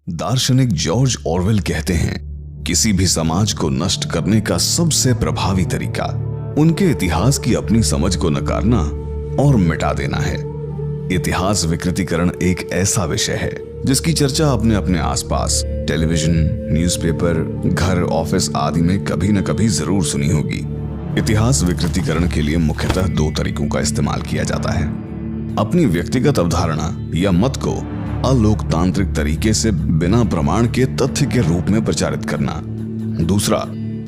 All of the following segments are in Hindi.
दार्शनिक जॉर्ज ऑरवेल कहते हैं, किसी भी समाज को नष्ट करने का सबसे प्रभावी तरीका उनके इतिहास की अपनी समझ को नकारना और मिटा देना है। इतिहास विकृतीकरण एक ऐसा विषय है जिसकी चर्चा आपने अपने आसपास टेलीविजन, न्यूज़पेपर, घर, ऑफिस आदि में कभी न कभी जरूर सुनी होगी। इतिहास विकृतीकरण के लिए मुख्यतः दो तरीकों का इस्तेमाल किया जाता है। अपनी व्यक्तिगत अवधारणा या मत को अलोकतांत्रिक तरीके से बिना प्रमाण के तथ्य के रूप में प्रचारित करना। दूसरा,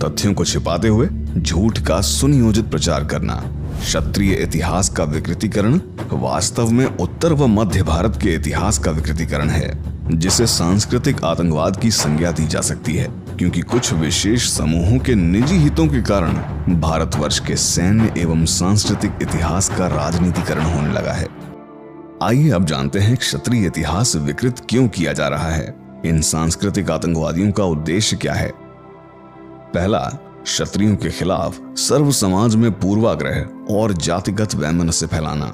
तथ्यों को छिपाते हुए झूठ का सुनियोजित प्रचार करना। क्षत्रिय इतिहास का विकृतीकरण वास्तव में उत्तर व मध्य भारत के इतिहास का विकृतीकरण है, जिसे सांस्कृतिक आतंकवाद की संज्ञा दी जा सकती है, क्योंकि कुछ विशेष समूहों के निजी हितों के कारण भारतवर्ष के सैन्य एवं सांस्कृतिक इतिहास का राजनीतिकरण होने लगा है। आइए अब जानते हैं क्षत्रिय इतिहास विकृत क्यों किया जा रहा है। इन सांस्कृतिक आतंकवादियों का उद्देश्य क्या है? पहला, क्षत्रियों के खिलाफ सर्व समाज में पूर्वाग्रह और जातिगत वैमनस्य फैलाना।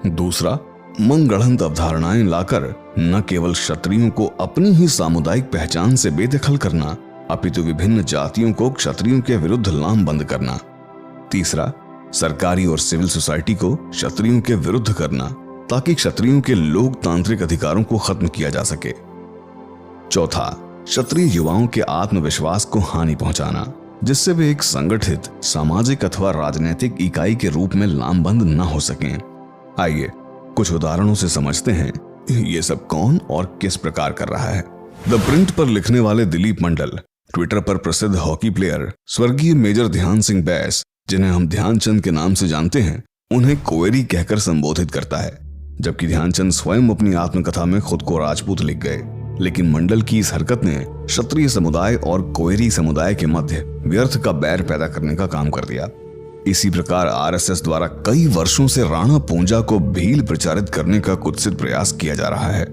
दूसरा, मनगढ़ंत अवधारणाएं लाकर न केवल क्षत्रियों को अपनी ही सामुदायिक पहचान से बेदखल करना, अपितु विभिन्न जातियों को क्षत्रियों के विरुद्ध लामबंद करना। तीसरा, सरकारी और सिविल सोसाइटी को क्षत्रियों के विरुद्ध करना ताकि क्षत्रियों के लोकतांत्रिक अधिकारों को खत्म किया जा सके। चौथा, क्षत्रिय युवाओं के आत्मविश्वास को हानि पहुंचाना, जिससे वे एक संगठित सामाजिक अथवा राजनीतिक इकाई के रूप में लामबंद न हो सकें। आइए कुछ उदाहरणों से समझते हैं ये सब कौन और किस प्रकार कर रहा है। द प्रिंट पर लिखने वाले दिलीप मंडल ट्विटर पर प्रसिद्ध हॉकी प्लेयर स्वर्गीय मेजर ध्यान सिंह बैस, जिन्हें हम ध्यानचंद के नाम से जानते हैं, उन्हें कोएरी कहकर संबोधित करता है, जबकि ध्यानचंद स्वयं अपनी आत्मकथा में खुद को राजपूत लिख गए। लेकिन मंडल की इस हरकत ने क्षत्रिय समुदाय और कोएरी समुदाय के मध्य व्यर्थ का बैर पैदा करने का काम कर दिया। इसी प्रकार आरएसएस द्वारा कई वर्षों से राणा पूंजा को भील प्रचारित करने का कुत्सित प्रयास किया जा रहा है।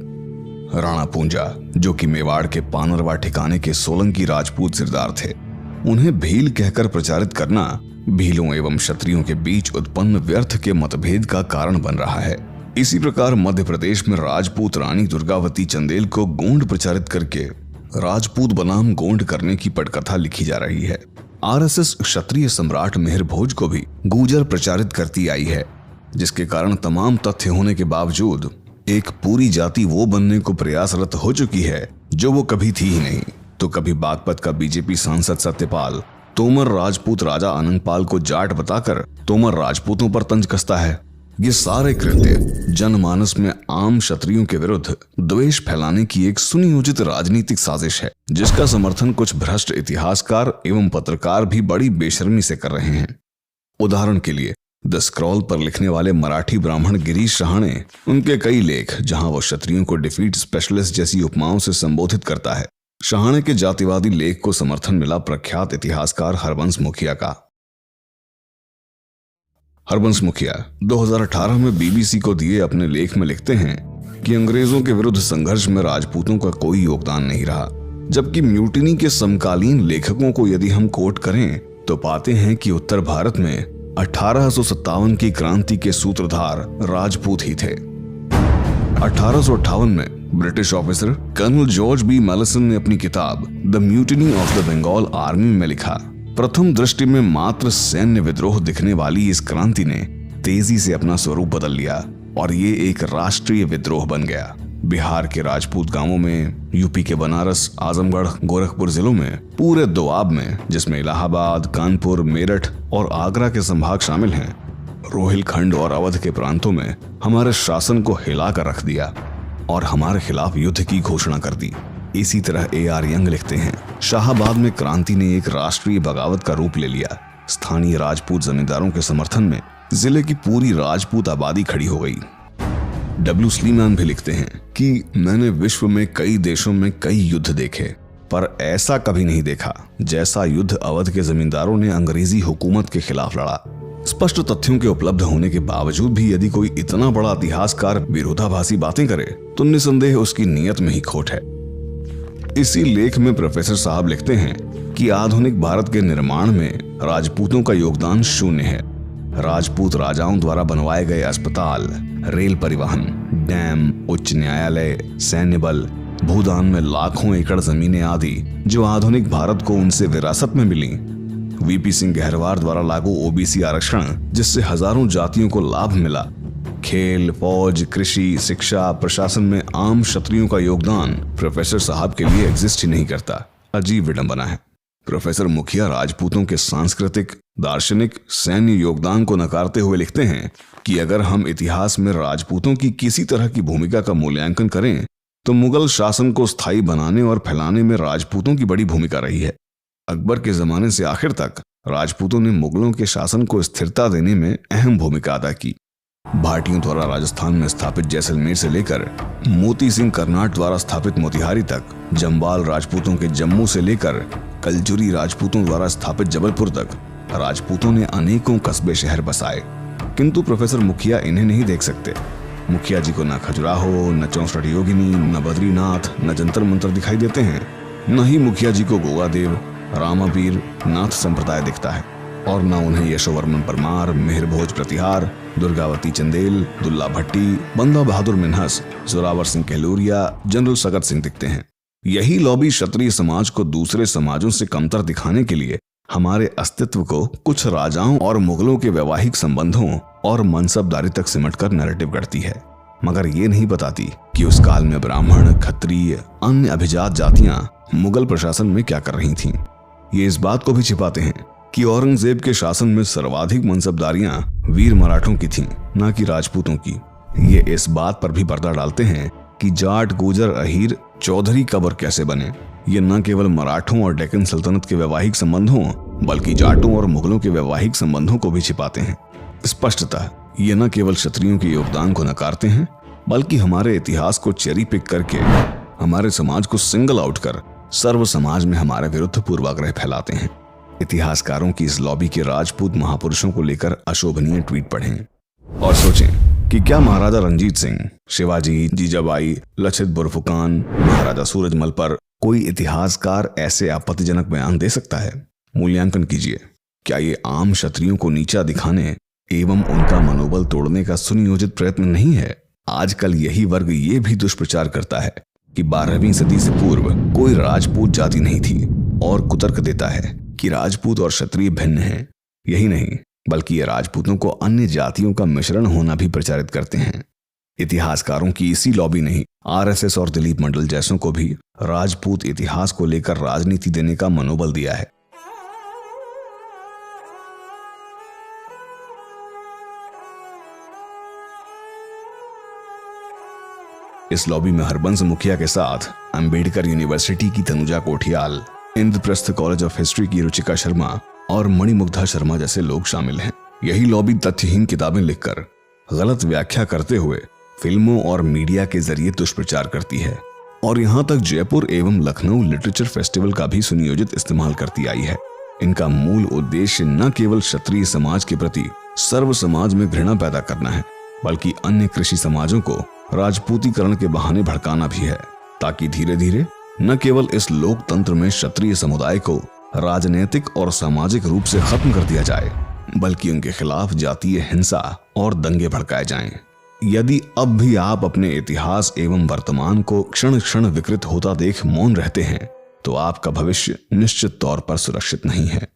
राणा पूंजा, जो कि मेवाड़ के पानरवा ठिकाने के सोलंकी राजपूत सिरदार थे, उन्हें भील कहकर प्रचारित करना भीलों एवं क्षत्रियों के बीच उत्पन्न व्यर्थ के मतभेद का कारण बन रहा है। इसी प्रकार मध्य प्रदेश में राजपूत रानी दुर्गावती चंदेल को गोंड प्रचारित करके राजपूत बनाम गोंड करने की पटकथा लिखी जा रही है। आरएसएस क्षत्रिय सम्राट मिहिर भोज को भी गुर्जर प्रचारित करती आई है, जिसके कारण तमाम तथ्य होने के बावजूद एक पूरी जाति वो बनने को प्रयासरत हो चुकी है जो वो कभी थी ही नहीं। तो कभी बागपत का बीजेपी सांसद सत्यपाल तोमर राजपूत राजा अनंगपाल को जाट बताकर तोमर राजपूतों पर तंज कसता है। ये सारे कृत्य जनमानस में आम क्षत्रियों के विरुद्ध द्वेष फैलाने की एक सुनियोजित राजनीतिक साजिश है, जिसका समर्थन कुछ भ्रष्ट इतिहासकार एवं पत्रकार भी बड़ी बेशर्मी से कर रहे हैं। उदाहरण के लिए द स्क्रॉल पर लिखने वाले मराठी ब्राह्मण गिरीश रहाणे, उनके कई लेख जहां वो क्षत्रियों को डिफीट स्पेशलिस्ट जैसी उपमाओं से संबोधित करता है। रहाणे के जातिवादी लेख को समर्थन मिला प्रख्यात इतिहासकार हरबंस मुखिया का। हरबंस मुखिया 2018 में बीबीसी को दिए अपने लेख में लिखते हैं कि अंग्रेजों के विरुद्ध संघर्ष में राजपूतों का कोई योगदान नहीं रहा, जबकि म्यूटिनी के समकालीन लेखकों को यदि हम कोट करें तो पाते हैं कि उत्तर भारत में 1857 की क्रांति के सूत्रधार राजपूत ही थे। 1858 में British officer colonel George B Malleson ने अपनी किताब the mutiny of the Bengal army में लिखा, प्रथम दृष्टि में मात्र सैन्य विद्रोह दिखने वाली इस क्रांति ने तेजी से अपना स्वरूप बदल लिया और ये एक राष्ट्रीय विद्रोह बन गया। बिहार के राजपूत गांवों में, यूपी के बनारस, आजमगढ़, गोरखपुर जिलों में, पूरे दोआब में, जिसमें इलाहाबाद, कानपुर, मेरठ और आगरा के संभाग शामिल हैं, रोहिलखंड और अवध के प्रांतों में हमारे शासन को हिला कर रख दिया और हमारे खिलाफ युद्ध की घोषणा कर दी। इसी तरह A.R. यंग लिखते हैं, शाहाबाद में क्रांति ने एक राष्ट्रीय बगावत का रूप ले लिया। स्थानीय राजपूत जमींदारों के समर्थन में जिले की पूरी राजपूत आबादी खड़ी हो गई। W. स्लीमैन भी लिखते हैं कि मैंने विश्व में कई देशों में कई युद्ध देखे, पर ऐसा कभी नहीं देखा जैसा युद्ध अवध के जमींदारों ने अंग्रेजी हुकूमत के खिलाफ लड़ा। स्पष्ट तथ्यों के उपलब्ध होने के बावजूद भी यदि कोई इतना बड़ा इतिहासकार विरोधाभासी बातें करे तो निसंदेह उसकी नीयत में ही खोट है। इसी लेख में प्रोफेसर साहब लिखते हैं कि आधुनिक भारत के निर्माण में राजपूतों का योगदान शून्य है। राजपूत राजाओं द्वारा बनवाए गए अस्पताल, रेल परिवहन, डैम, उच्च न्यायालय, सैन्य बल, भूदान में लाखों एकड़ जमीनें आदि जो आधुनिक भारत को उनसे विरासत में मिली, वीपी सिंह गहरवार द्वारा लागू ओबीसी आरक्षण जिससे हजारों जातियों को लाभ मिला, खेल, फौज, कृषि, शिक्षा, प्रशासन में आम क्षत्रियों का योगदान प्रोफेसर साहब के लिए एग्जिस्ट ही नहीं करता। अजीब विडंबना है। प्रोफेसर मुखिया राजपूतों के सांस्कृतिक, दार्शनिक, सैन्य योगदान को नकारते हुए लिखते हैं कि अगर हम इतिहास में राजपूतों की किसी तरह की भूमिका का मूल्यांकन करें तो मुगल शासन को स्थायी बनाने और फैलाने में राजपूतों की बड़ी भूमिका रही है। अकबर के जमाने से आखिर तक राजपूतों ने मुगलों के शासन को स्थिरता देने में अहम भूमिका अदा की। भाटियों द्वारा राजस्थान में स्थापित जैसलमेर से लेकर मोती सिंह कर्नाट द्वारा स्थापित मोतिहारी तक, जम्बाल राजपूतों के जम्मू से लेकर कलजुरी राजपूतों द्वारा स्थापित जबलपुर तक राजपूतों ने अनेकों कस्बे शहर बसाए, किंतु प्रोफेसर मुखिया इन्हें नहीं देख सकते। मुखिया जी को न खजुराहो, न चौसठ योगिनी, न बद्रीनाथ, न जंतर मंतर दिखाई देते हैं, न ही मुखिया जी को गोगादेव, रामापीर, नाथ संप्रदाय दिखता है, और न उन्हें यशोवर्मन परमार, मेहर भोज प्रतिहार, दुर्गावती चंदेल, दुल्ला भट्टी, बंदा बहादुर मिन्हस, जोरावर सिंह कहलूरिया, जनरल सगत सिंह दिखते हैं। यही लॉबी क्षत्रिय समाज को दूसरे समाजों से कमतर दिखाने के लिए हमारे अस्तित्व को कुछ राजाओं और मुगलों के वैवाहिक संबंधों और मनसबदारी तक सिमटकर नैरेटिव करती है, मगर ये नहीं बताती कि उस काल में ब्राह्मण, क्षत्रिय, अन्य अभिजात जातियां मुगल प्रशासन में क्या कर रही थीं। ये इस बात को भी छिपाते हैं कि औरंगजेब के शासन में सर्वाधिक मनसबदारियां वीर मराठों की थीं, न कि राजपूतों की। ये इस बात पर भी पर्दा डालते हैं कि जाट, गुजर, अहीर, चौधरी कब और कैसे बने। ये न केवल मराठों और डेक्कन सल्तनत के वैवाहिक संबंधों बल्कि जाटों और मुगलों के वैवाहिक संबंधों को भी छिपाते हैं। स्पष्टतः ये न केवल क्षत्रियों के योगदान को नकारते हैं बल्कि हमारे इतिहास को चेरी पिक करके हमारे समाज को सिंगल आउट कर सर्व समाज में हमारे विरुद्ध पूर्वाग्रह फैलाते हैं। इतिहासकारों की इस लॉबी के राजपूत महापुरुषों को लेकर अशोभनीय ट्वीट पढ़ें और सोचें कि क्या महाराजा रंजीत सिंह, शिवाजी, जीजाबाई, लचित बुरफुकान, महाराजा सूरजमल पर कोई इतिहासकार ऐसे आपत्तिजनक बयान दे सकता है। मूल्यांकन कीजिए, क्या ये आम क्षत्रियों को नीचा दिखाने एवं उनका मनोबल तोड़ने का सुनियोजित प्रयत्न नहीं है। आजकल यही वर्ग ये भी दुष्प्रचार करता है कि 12वीं सदी से पूर्व कोई राजपूत जाति नहीं थी और कुतर्क देता है कि राजपूत और क्षत्रिय भिन्न हैं। यही नहीं बल्कि ये राजपूतों को अन्य जातियों का मिश्रण होना भी प्रचारित करते हैं। इतिहासकारों की इसी लॉबी ने आरएसएस और दिलीप मंडल जैसों को भी राजपूत इतिहास को लेकर राजनीति देने का मनोबल दिया है। इस लॉबी में हरबंस मुखिया के साथ अंबेडकर यूनिवर्सिटी की Tanuja Kothiyal, Indraprastha college of history की रुचिका शर्मा और मणिमुग्धा शर्मा जैसे लोग शामिल हैं। यही लॉबी तथ्यहीन किताबें लिखकर गलत व्याख्या करते हुए फिल्मों और मीडिया के जरिए दुष्प्रचार करती है और यहाँ तक जयपुर एवं लखनऊ लिटरेचर फेस्टिवल का भी सुनियोजित इस्तेमाल करती आई है। इनका मूल उद्देश्य न केवल क्षत्रिय समाज के प्रति सर्व समाज में घृणा पैदा करना है बल्कि अन्य कृषि समाजों को राजपूतीकरण के बहाने भड़काना भी है, ताकि धीरे धीरे न केवल इस लोकतंत्र में क्षत्रिय समुदाय को राजनीतिक और सामाजिक रूप से खत्म कर दिया जाए बल्कि उनके खिलाफ जातीय हिंसा और दंगे भड़काए जाएं। यदि अब भी आप अपने इतिहास एवं वर्तमान को क्षण क्षण विकृत होता देख मौन रहते हैं तो आपका भविष्य निश्चित तौर पर सुरक्षित नहीं है।